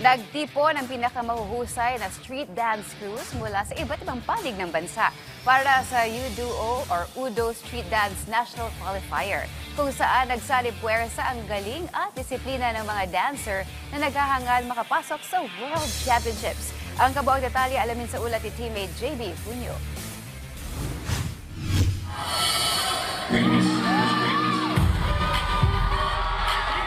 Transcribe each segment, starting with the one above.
Nagtipon ang pinakamahuhusay na street dance crews mula sa iba't ibang panig ng bansa para sa UDO Street Dance National Qualifier, kung saan nagsali puwersa ang galing at disiplina ng mga dancer na naghahangad makapasok sa World Championships. Ang kabuang detalye alamin sa ulat ni teammate JB Junio.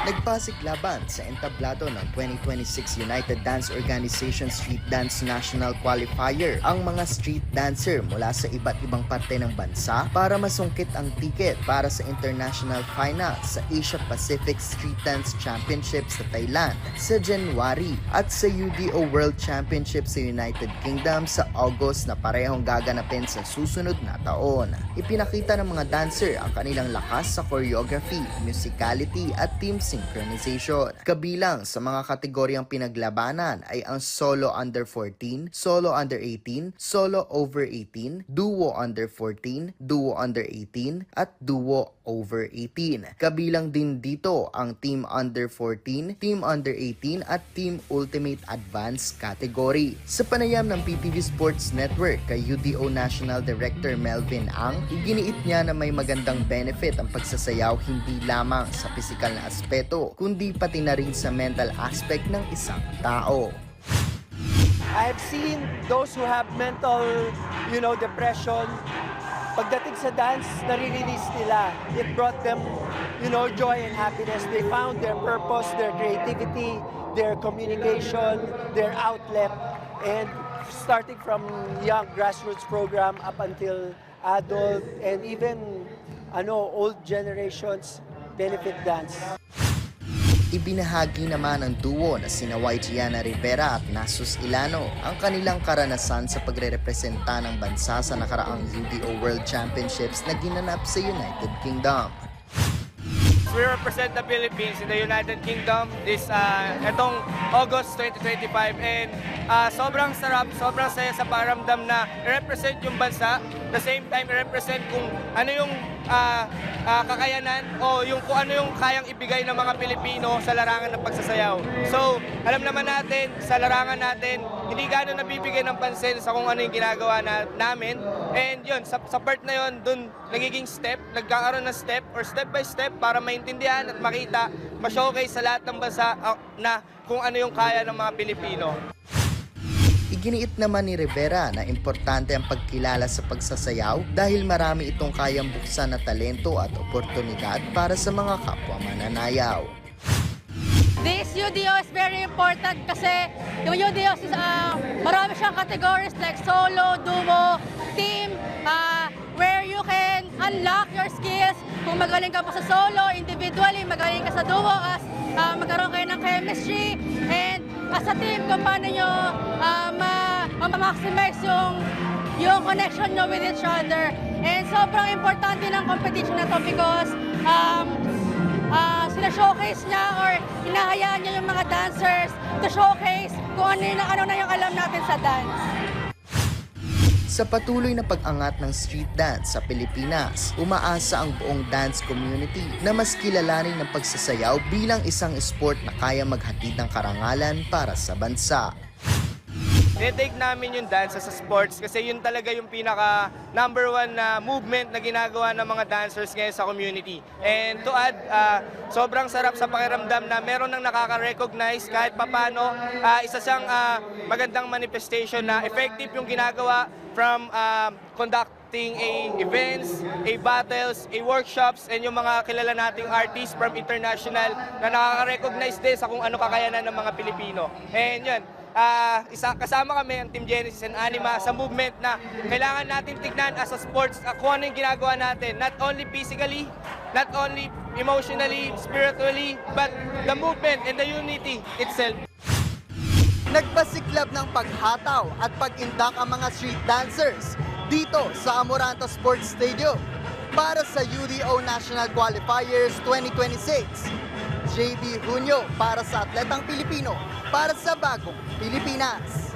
Nagpasiklaban sa entablado ng 2026 United Dance Organization Street Dance National Qualifier ang mga street dancer mula sa iba't ibang parte ng bansa para masungkit ang ticket para sa international final sa Asia Pacific Street Dance Championship sa Thailand sa January at sa UDO World Championship sa United Kingdom sa August na parehong gaganapin sa susunod na taon. Ipinakita ng mga dancer ang kanilang lakas sa choreography, musicality at team synchronization. Kabilang sa mga kategoryang pinaglabanan ay ang solo under 14, solo under 18, solo over 18, duo under 14, duo under 18, at duo over 18. Kabilang din dito ang team under 14, team under 18 at team ultimate advanced category. Sa panayam ng PTV Sports Network kay UDO National Director Melvin Ang, iginiit niya na may magandang benefit ang pagsasayaw hindi lamang sa pisikal na aspeto kundi pati na rin sa mental aspect ng isang tao. I've seen those who have mental, depression. Pagdating sa dance, nare-release nila. It brought them, joy and happiness. They found their purpose, their creativity, their communication, their outlet. And starting from young grassroots program up until adult and even old generations benefit dance. Ibinahagi naman ng duo na sina Gianna Rivera at Nasus Ilano ang kanilang karanasan sa pagrerepresenta ng bansa sa nakaraang UDO World Championships na ginanap sa United Kingdom. We represent the Philippines in the United Kingdom etong August 2025 and sobrang sarap, sobrang saya sa pakiramdam na i-represent yung bansa, the same time i-represent kung ano yung kakayanan o kung ano yung kayang ibigay ng mga Pilipino sa larangan ng pagsasayaw. So, alam naman natin, sa larangan natin, hindi gano'n nabibigay ng pansin sa kung ano yung ginagawa namin. And yun, sa part na yun, dun nagiging nagkakaroon ng step by step para maintindihan at makita, ma-showcase sa lahat ng bansa na kung ano yung kaya ng mga Pilipino. Iginiit naman ni Rivera na importante ang pagkilala sa pagsasayaw dahil marami itong kayang buksan na talento at oportunidad para sa mga kapwa mananayaw. This UDO is very important kasi yung UDO is marami siyang categories like solo, duo, team, where you can unlock your skills. Kung magaling ka pa sa solo, individually, magaling ka sa duo, magkaroon kayo ng chemistry, and as a team, kung paano nyo ma-maximize yung connection nyo with each other. And sobrang importante ng competition na to because sina-showcase niya or hinahayaan niya yung mga dancers to showcase kung ano na yung alam natin sa dance. Sa patuloy na pag-angat ng street dance sa Pilipinas, umaasa ang buong dance community na mas kilalanin ng pagsasayaw bilang isang sport na kaya maghatid ng karangalan para sa bansa. Tinitake namin yung dance sa sports kasi yun talaga yung pinaka number one na movement na ginagawa ng mga dancers ngayon sa community. And to add, sobrang sarap sa pakiramdam na meron nang nakaka-recognize kahit papano. Isa siyang magandang manifestation na effective yung ginagawa from conducting events, battles, workshops, and yung mga kilala nating artists from international na nakaka-recognize din sa kung ano kakayanan ng mga Pilipino. And yun, kasama kami ang Team Genesis and Anima sa movement na kailangan natin tignan as a sports kung ano yung ginagawa natin, not only physically, not only emotionally, spiritually, but the movement and the unity itself. Nagpasiklab ng paghataw at pag-indak ang mga street dancers dito sa Amoranto Sports Stadium para sa UDO National Qualifiers 2026. JB Junio para sa Atletang Pilipino para sa Bagong Pilipinas.